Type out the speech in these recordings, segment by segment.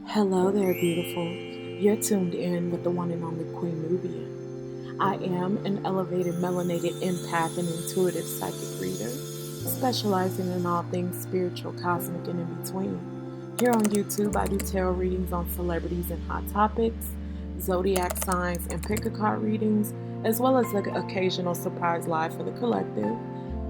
Hello there, beautiful. You're tuned in with the one and only Queen Nubian. I am an elevated melanated empath and intuitive psychic reader, specializing in all things spiritual, cosmic, and in between. Here on YouTube, I do tarot readings on celebrities and hot topics, zodiac signs, and pick a card readings, as well as the occasional surprise live for the collective.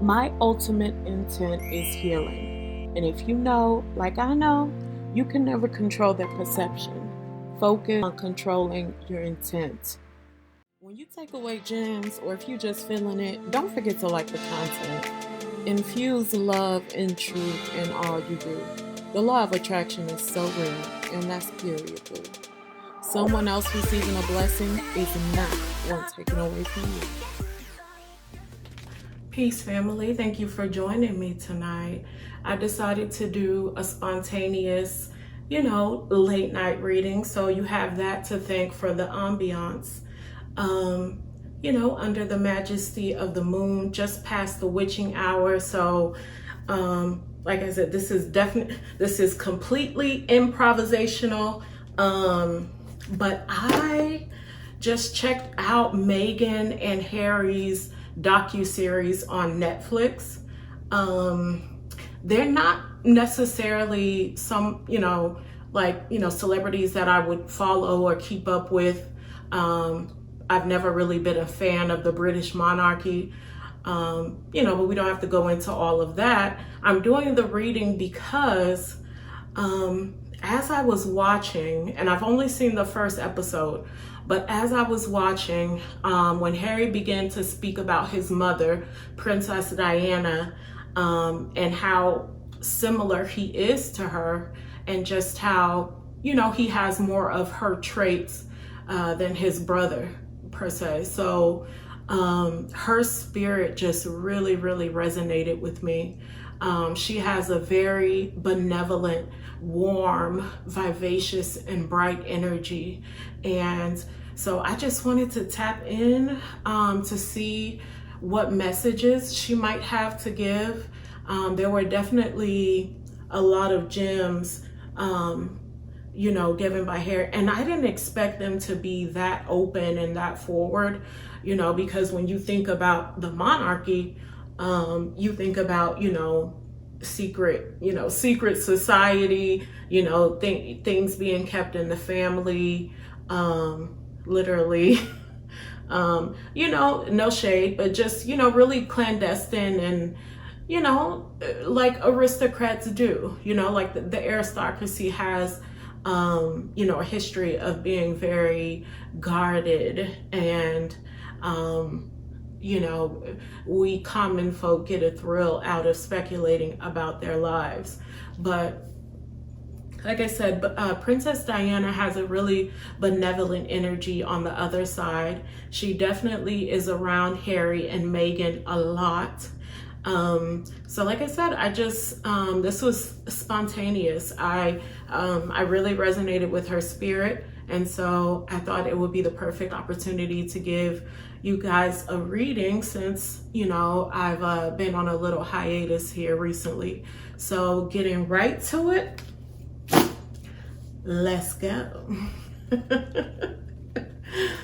My ultimate intent is healing. And if you know, like I know, you can never control their perception. Focus on controlling your intent. When you take away gems, or if you're just feeling it, don't forget to like the content. Infuse love and truth in all you do. The law of attraction is so real, and that's period. Someone else receiving a blessing is not one taken away from you. Peace, family. Thank you for joining me tonight. I decided to do a spontaneous, late night reading. So you have that to thank for the ambiance. Under the majesty of the moon, just past the witching hour. So, like I said, this is completely improvisational. But I just checked out Meghan and Harry's docuseries on Netflix. They're not necessarily some, celebrities that I would follow or keep up with. I've never really been a fan of the British monarchy, but we don't have to go into all of that. I'm doing the reading because as I was watching, and I've only seen the first episode, but as I was watching, when Harry began to speak about his mother, Princess Diana, and how similar he is to her, and just how, he has more of her traits than his brother, per se. So her spirit just really, really resonated with me. She has a very benevolent, warm, vivacious, and bright energy. And so I just wanted to tap in to see what messages she might have to give. There were definitely a lot of gems, given by Harry. And I didn't expect them to be that open and that forward, because when you think about the monarchy, you think about, secret society, things being kept in the family, literally, no shade, but just, really clandestine and, like aristocrats do, like the aristocracy has, a history of being very guarded, and, we common folk get a thrill out of speculating about their lives. But like I said, Princess Diana has a really benevolent energy on the other side. She definitely is around Harry and Meghan a lot. So like I said, I just, this was spontaneous. I really resonated with her spirit. And so I thought it would be the perfect opportunity to give you guys a reading since, I've been on a little hiatus here recently. So getting right to it, let's go.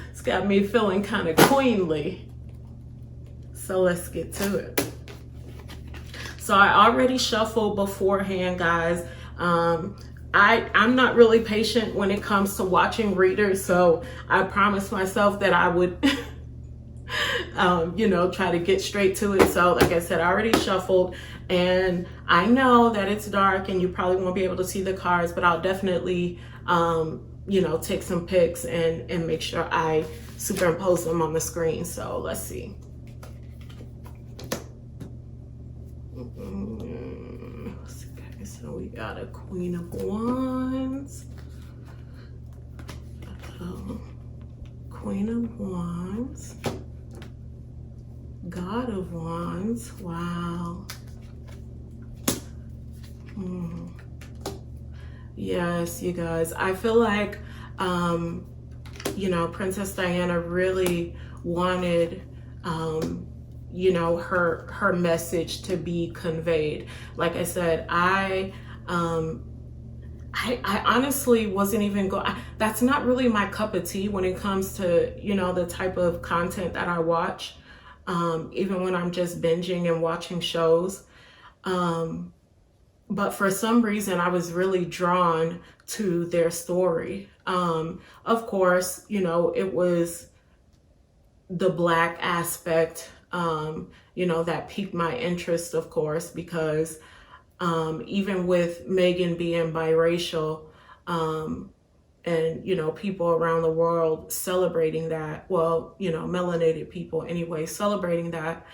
It's got me feeling kind of queenly. So let's get to it. So I already shuffled beforehand, guys. I'm not really patient when it comes to watching readers, so I promised myself that I would, try to get straight to it. So like I said, I already shuffled, and I know that it's dark and you probably won't be able to see the cards, but I'll definitely, take some pics and make sure I superimpose them on the screen. So let's see. Okay, so we got a Queen of Wands, Queen of Wands, God of Wands. Wow. Yes, you guys, I feel like Princess Diana really wanted her message to be conveyed. Like I said, I honestly wasn't even going. That's not really my cup of tea when it comes to, you know, the type of content that I watch. Even when I'm just binging and watching shows. But for some reason, I was really drawn to their story. Of course, you know, it was the Black aspect, you know, that piqued my interest, of course, because even with Meghan being biracial, and, you know, people around the world celebrating that, well, you know, melanated people anyway, celebrating that,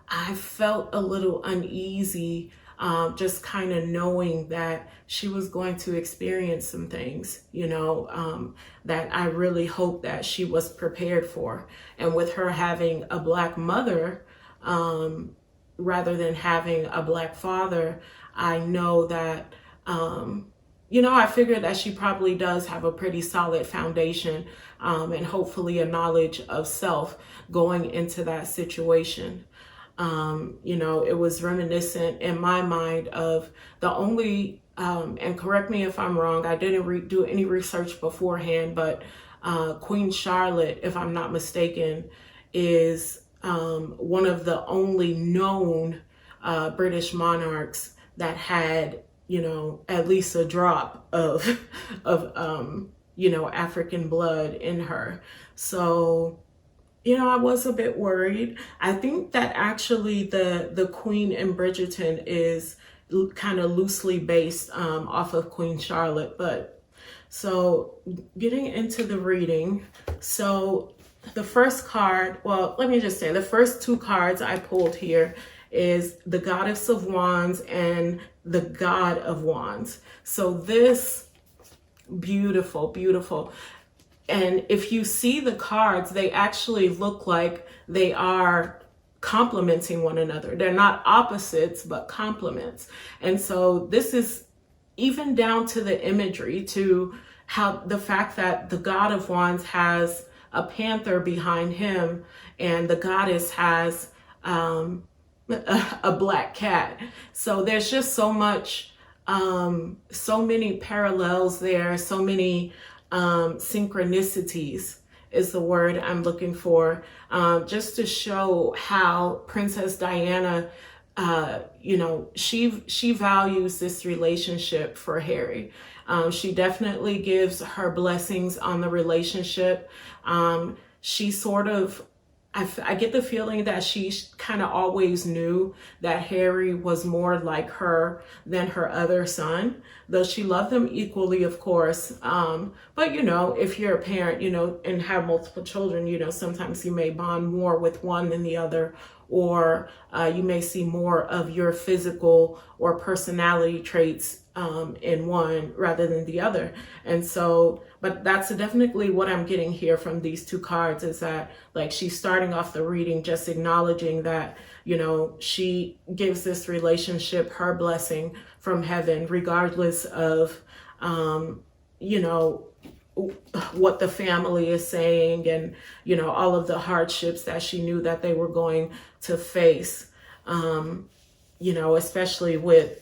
I felt a little uneasy, just kind of knowing that she was going to experience some things, you know, that I really hope that she was prepared for. And with her having a Black mother, rather than having a Black father, I know that, you know, I figured that she probably does have a pretty solid foundation, and hopefully a knowledge of self going into that situation. You know, it was reminiscent in my mind of the only, and correct me if I'm wrong, I didn't do any research beforehand, but Queen Charlotte, if I'm not mistaken, is one of the only known British monarchs that had, you know, at least a drop of you know, African blood in her. So, you know, I was a bit worried. I think that actually the Queen in Bridgerton is kind of loosely based off of Queen Charlotte. But so getting into the reading, so the first card, well, let me just say the first two cards I pulled here is the Goddess of Wands and the God of Wands. So this, beautiful, beautiful. And if you see the cards, they actually look like they are complementing one another. They're not opposites, but complements. And so this is even down to the imagery, to how the fact that the God of Wands has a panther behind him and the goddess has a black cat. So there's just so much, so many parallels there, so many synchronicities is the word I'm looking for, just to show how Princess Diana, you know, she values this relationship for Harry. She definitely gives her blessings on the relationship. She sort of, I get the feeling that she kind of always knew that Harry was more like her than her other son, though she loved them equally, of course. But, you know, if you're a parent, you know, and have multiple children, you know, sometimes you may bond more with one than the other, or you may see more of your physical or personality traits in one rather than the other. And so, but that's definitely what I'm getting here from these two cards, is that, like, she's starting off the reading just acknowledging that, you know, she gives this relationship her blessing from heaven, regardless of, you know, what the family is saying, and, you know, all of the hardships that she knew that they were going to face, you know, especially with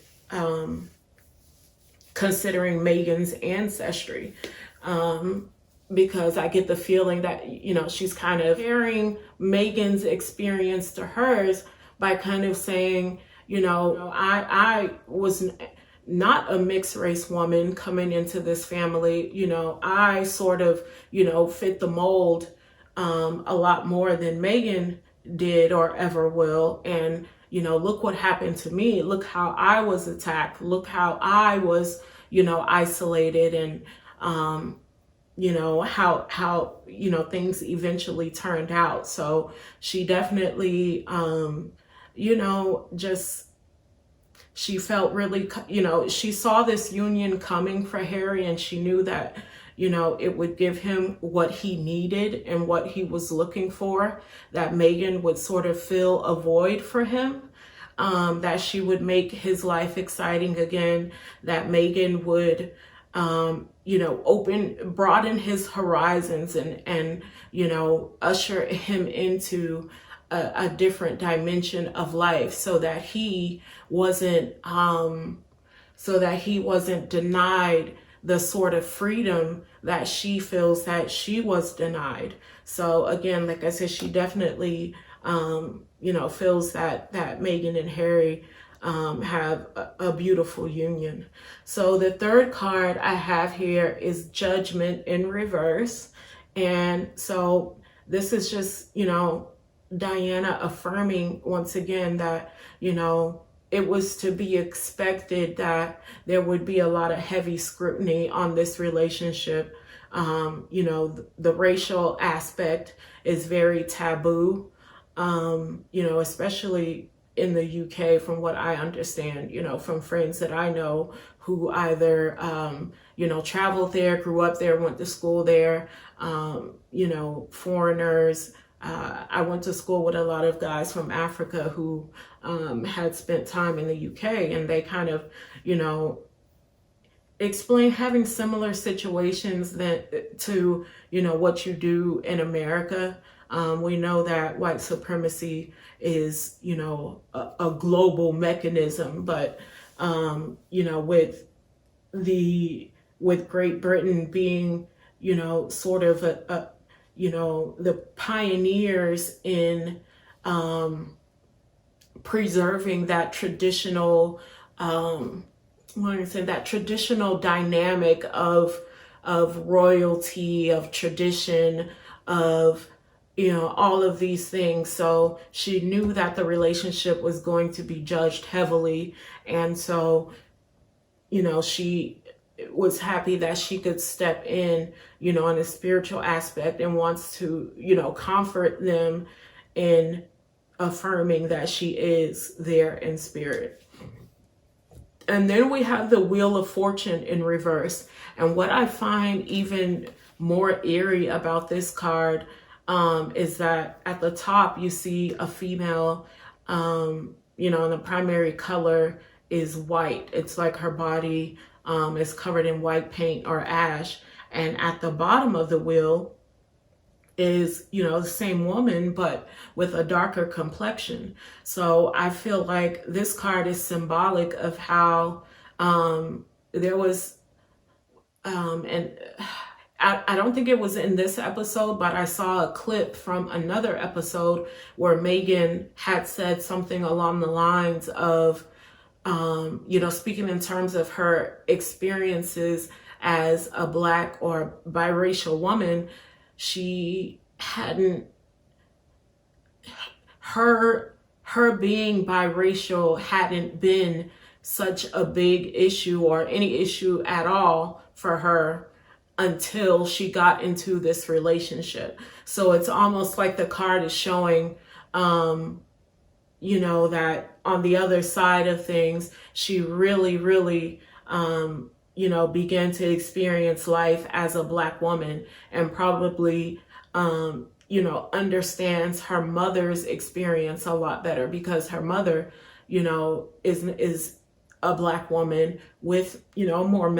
considering Meghan's ancestry, because I get the feeling that, you know, she's kind of comparing Meghan's experience to hers by kind of saying, you know, I was not a mixed race woman coming into this family. You know, I sort of, you know, fit the mold a lot more than Meghan did or ever will. And, you know, look what happened to me. Look how I was attacked. Look how I was, you know, isolated, and, you know, how, you know, things eventually turned out. So she definitely, you know, just, she felt really, you know, she saw this union coming for Harry, and she knew that, you know, it would give him what he needed and what he was looking for, that Meghan would sort of fill a void for him, that she would make his life exciting again, that Meghan would, you know, broaden his horizons, and, you know, usher him into a different dimension of life, so that he wasn't denied the sort of freedom that she feels that she was denied. So again, like I said, she definitely, feels that Meghan and Harry have a beautiful union. So the third card I have here is Judgment in reverse. And so this is just, Diana affirming once again that, it was to be expected that there would be a lot of heavy scrutiny on this relationship. The racial aspect is very taboo, especially in the UK, from what I understand, from friends that I know who either, traveled there, grew up there, went to school there, foreigners. I went to school with a lot of guys from Africa who had spent time in the UK, and they kind of, explain having similar situations to, what you do in America. We know that white supremacy is, a global mechanism, but, with Great Britain being, sort of the pioneers in preserving that traditional, that traditional dynamic of royalty, of tradition, of all of these things. So she knew that the relationship was going to be judged heavily, and so she was happy that she could step in, in a spiritual aspect, and wants to, comfort them in affirming that she is there in spirit. And then we have the Wheel of Fortune in reverse. And what I find even more eerie about this card is that at the top you see a female, and the primary color is white. It's like her body is covered in white paint or ash. And at the bottom of the wheel is, the same woman, but with a darker complexion. So I feel like this card is symbolic of how there was, and I don't think it was in this episode, but I saw a clip from another episode where Meghan had said something along the lines of, speaking in terms of her experiences as a Black or biracial woman, she hadn't, her being biracial hadn't been such a big issue or any issue at all for her until she got into this relationship. So it's almost like the card is showing, that on the other side of things, she really, really, began to experience life as a Black woman, and probably, understands her mother's experience a lot better, because her mother, is a Black woman with, with a more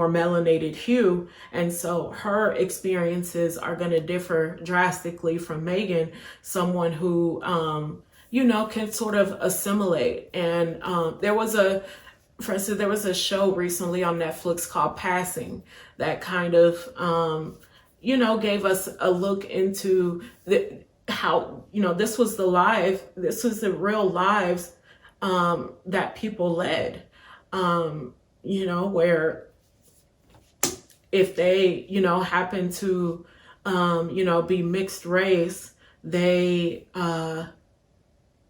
melanated hue. And so her experiences are going to differ drastically from Meghan, someone who, can sort of assimilate. And for instance, there was a show recently on Netflix called Passing that kind of, gave us a look into how, this was the real lives that people led, where if they, happen to, be mixed race, they,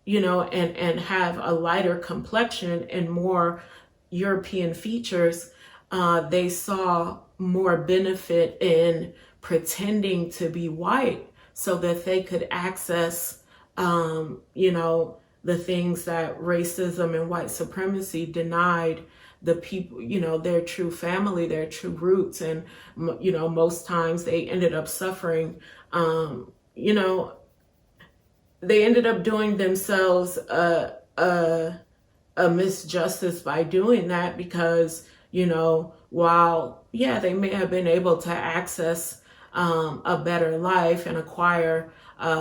and have a lighter complexion and more European features, they saw more benefit in pretending to be white so that they could access, the things that racism and white supremacy denied the people, their true family, their true roots. And, most times they ended up suffering, they ended up doing themselves a misjustice by doing that, because, while, they may have been able to access a better life and acquire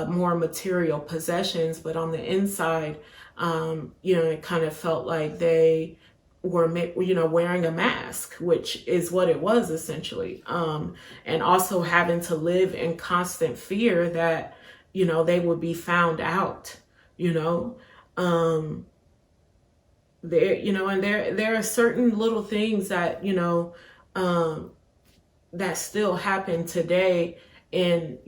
more material possessions, but on the inside, it kind of felt like they, were, wearing a mask, which is what it was essentially. And also having to live in constant fear that, they would be found out, there, and there are certain little things that, that still happen today in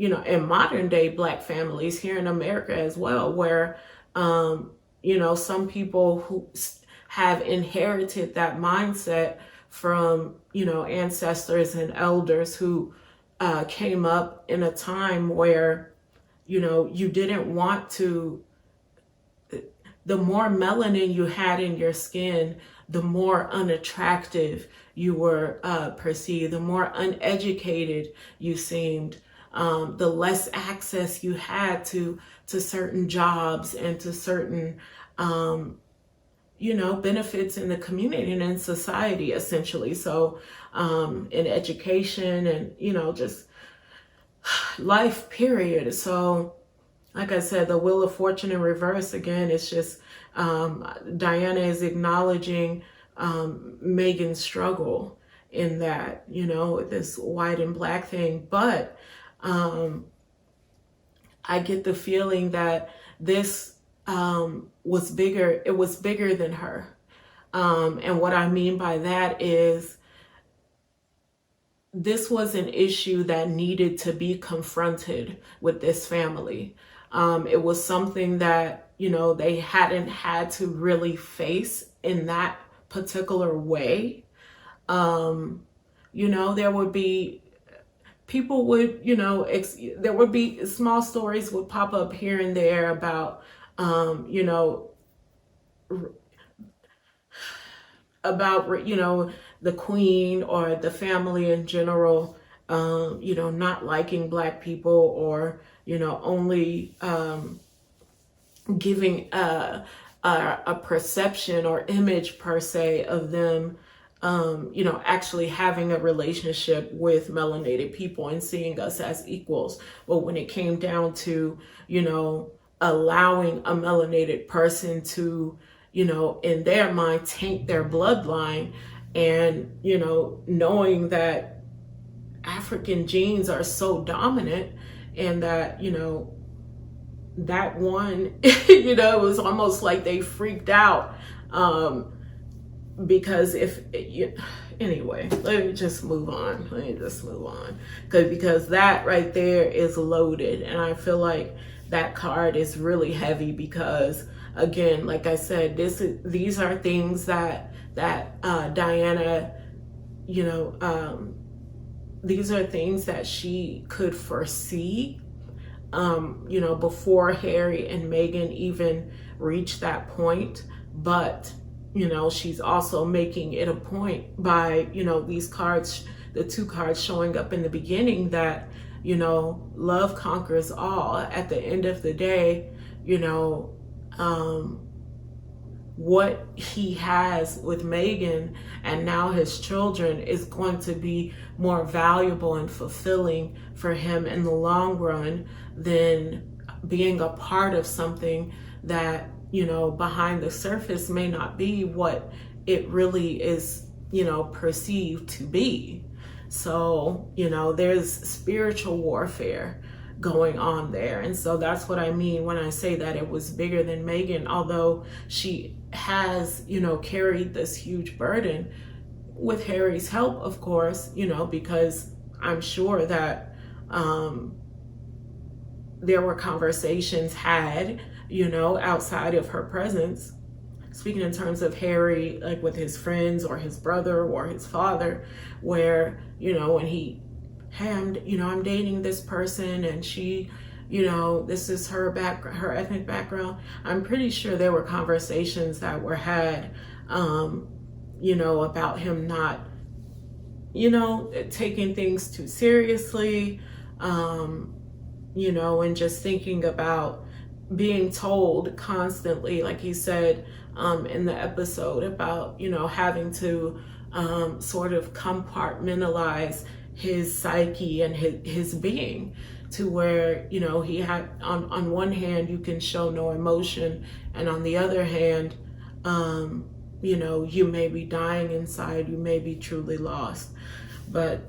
modern day Black families here in America as well, where, some people who have inherited that mindset from, ancestors and elders who came up in a time where, you didn't want to, the more melanin you had in your skin, the more unattractive you were perceived, the more uneducated you seemed, the less access you had to certain jobs and to certain, benefits in the community and in society, essentially. So in education and, just life, period. So like I said, the Wheel of Fortune in reverse again, it's just Diana is acknowledging Meghan's struggle in that, this white and Black thing. But I get the feeling that this was bigger. It was bigger than her. And what I mean by that is this was an issue that needed to be confronted with this family. It was something that, they hadn't had to really face in that particular way. There would be, people would, there would be small stories would pop up here and there about, the Queen or the family in general, not liking Black people or, only giving a perception or image per se of them, actually having a relationship with melanated people and seeing us as equals. But when it came down to, allowing a melanated person to, in their mind, taint their bloodline and, knowing that African genes are so dominant and that, that one, it was almost like they freaked out because anyway, let me just move on. Because that right there is loaded. And I feel like that card is really heavy because, again, like I said, these are things that Diana, these are things that she could foresee, before Harry and Meghan even reached that point. But, she's also making it a point by, these cards, the two cards showing up in the beginning that, love conquers all. At the end of the day, what he has with Meghan and now his children is going to be more valuable and fulfilling for him in the long run than being a part of something that, behind the surface may not be what it really is, perceived to be. So, there's spiritual warfare going on there. And so that's what I mean when I say that it was bigger than Meghan, although she has, carried this huge burden with Harry's help, of course, because I'm sure that there were conversations had, outside of her presence, speaking in terms of Harry, like with his friends or his brother or his father, where, when he, hey, I'm dating this person and she, this is her ethnic background. I'm pretty sure there were conversations that were had, about him not, taking things too seriously, and just thinking about being told constantly, like he said in the episode about, having to sort of compartmentalize his psyche and his being to where, he had on one hand, you can show no emotion. And on the other hand, you know, you may be dying inside, you may be truly lost. But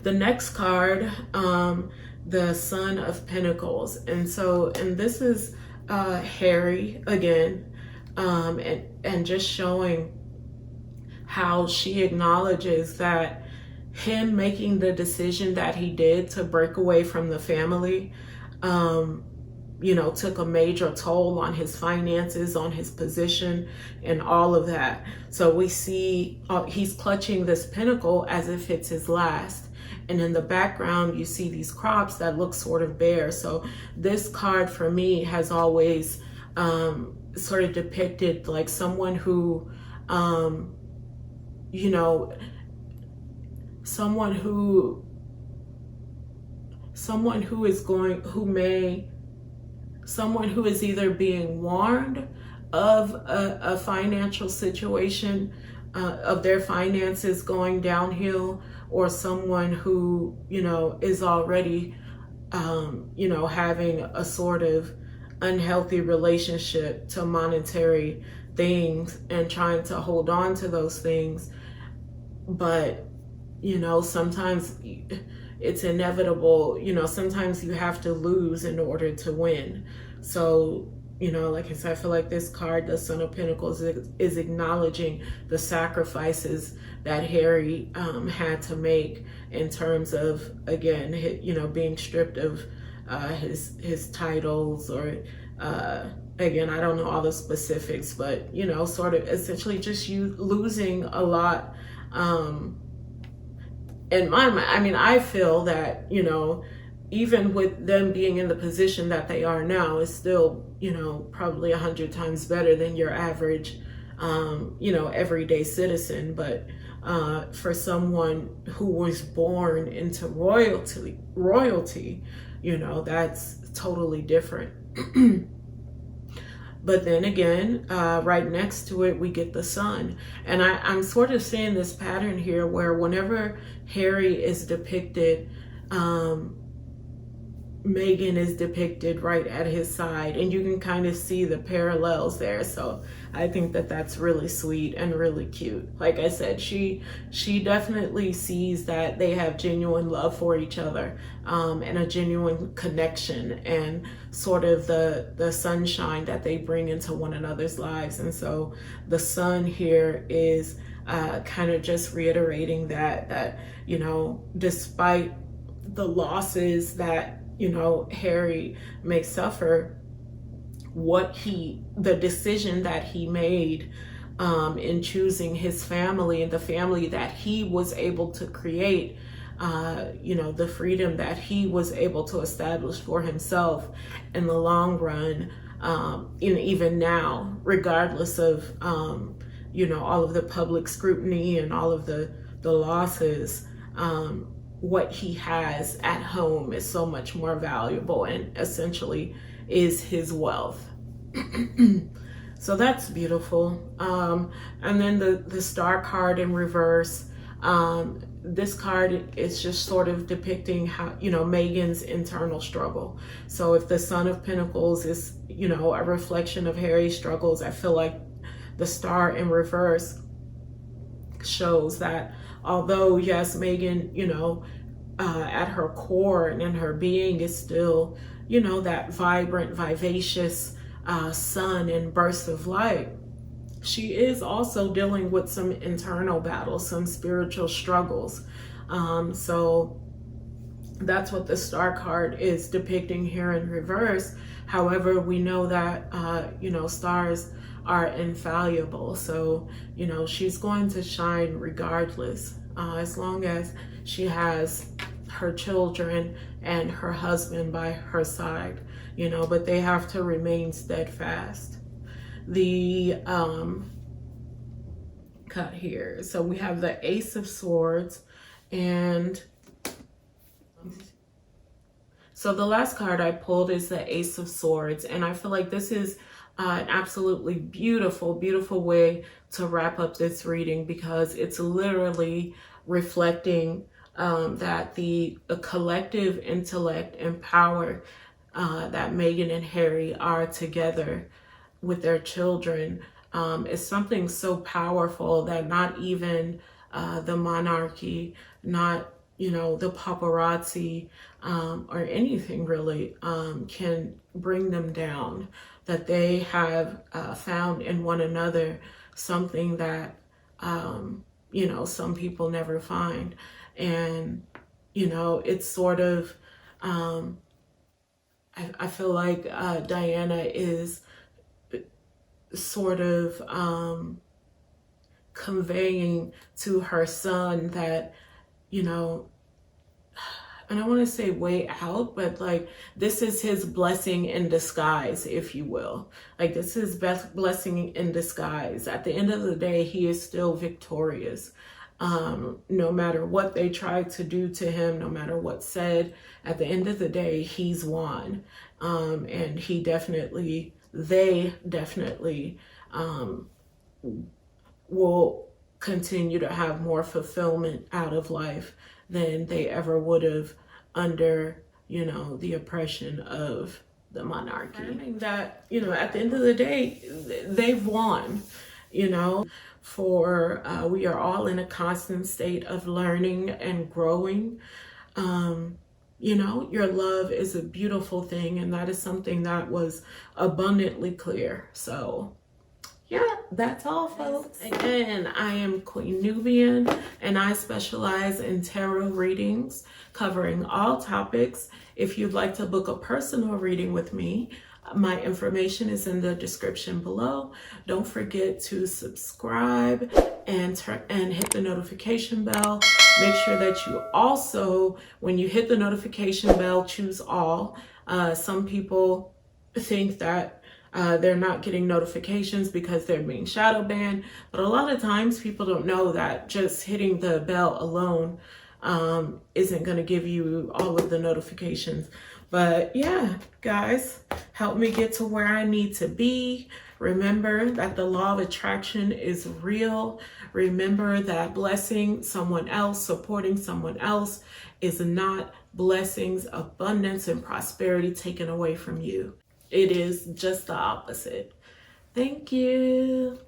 the next card, the Son of Pentacles. And this is Harry again, and just showing how she acknowledges that him making the decision that he did to break away from the family, you know, took a major toll on his finances, on his position, and all of that. So we see he's clutching this pentacle as if it's his last. And in the background, you see these crops that look sort of bare. So this card for me has always sort of depicted like someone who, you know, someone who is either being warned of a financial situation, of their finances going downhill, or someone who, you know, is already, you know, having a sort of unhealthy relationship to monetary things and trying to hold on to those things. But, you know, sometimes it's inevitable, you know, sometimes you have to lose in order to win. So, you know, like I said, I feel like this card, the Son of Pentacles, is acknowledging the sacrifices that Harry had to make in terms of, again, you know, being stripped of his titles, or again, I don't know all the specifics, but, you know, sort of essentially just you losing a lot. In my mind, I mean, I feel that, you know, even with them being in the position that they are now, is still, you know, probably 100 times better than your average, you know, everyday citizen. But for someone who was born into royalty, you know, that's totally different. But then again, right next to it, we get the Sun. And I'm sort of seeing this pattern here where whenever Harry is depicted, Meghan is depicted right at his side, and you can kind of see the parallels there. So I think that that's really sweet and really cute. Like I said, she definitely sees that they have genuine love for each other, and a genuine connection, and sort of the sunshine that they bring into one another's lives. And so the Sun here is kind of just reiterating that you know, despite the losses that, you know, Harry may suffer, the decision that he made in choosing his family and the family that he was able to create, you know, the freedom that he was able to establish for himself in the long run, and even now, regardless of, you know, all of the public scrutiny and all of the losses, what he has at home is so much more valuable, and essentially is his wealth. So that's beautiful. And then the Star card in reverse. This card is just sort of depicting how, you know, Meghan's internal struggle. So if the Son of Pentacles is, you know, a reflection of Harry's struggles, I feel like the Star in reverse shows that although, yes, Meghan, you know, at her core and in her being is still, you know, that vibrant, vivacious sun and bursts of light, she is also dealing with some internal battles, some spiritual struggles. So that's what the Star card is depicting here in reverse. However, we know that, you know, stars are infallible. So, you know, she's going to shine regardless, as long as she has her children and her husband by her side, you know, but they have to remain steadfast. The cut here. So we have the Ace of Swords, and so the last card I pulled is the Ace of Swords, and I feel like this is an absolutely beautiful, beautiful way to wrap up this reading, because it's literally reflecting that the collective intellect and power that Meghan and Harry are together with their children is something so powerful that not even the monarchy, not, you know, the paparazzi, or anything really, can bring them down. That they have found in one another something that, you know, some people never find. And, you know, it's sort of, I feel like Diana is sort of conveying to her son that, you know, and I want to say way out, but like this is his blessing in disguise, if you will. Like this is best blessing in disguise. At the end of the day, he is still victorious. No matter what they tried to do to him, no matter what said, at the end of the day, he's won. And he definitely, they definitely will continue to have more fulfillment out of life than they ever would have under, you know, the oppression of the monarchy. That, you know, at the end of the day, they've won, you know. For we are all in a constant state of learning and growing. You know, your love is a beautiful thing, and that is something that was abundantly clear. So yeah, that's all, folks. Again, I am Queen Nubian, and I specialize in tarot readings covering all topics. If you'd like to book a personal reading with me, my information is in the description below. Don't forget to subscribe and hit the notification bell. Make sure that you also, when you hit the notification bell, choose all. Some people think that they're not getting notifications because they're being shadow banned, but a lot of times people don't know that just hitting the bell alone isn't going to give you all of the notifications. But yeah, guys, help me get to where I need to be. Remember that the law of attraction is real. Remember that blessing someone else, supporting someone else is not blessings, abundance, and prosperity taken away from you. It is just the opposite. Thank you.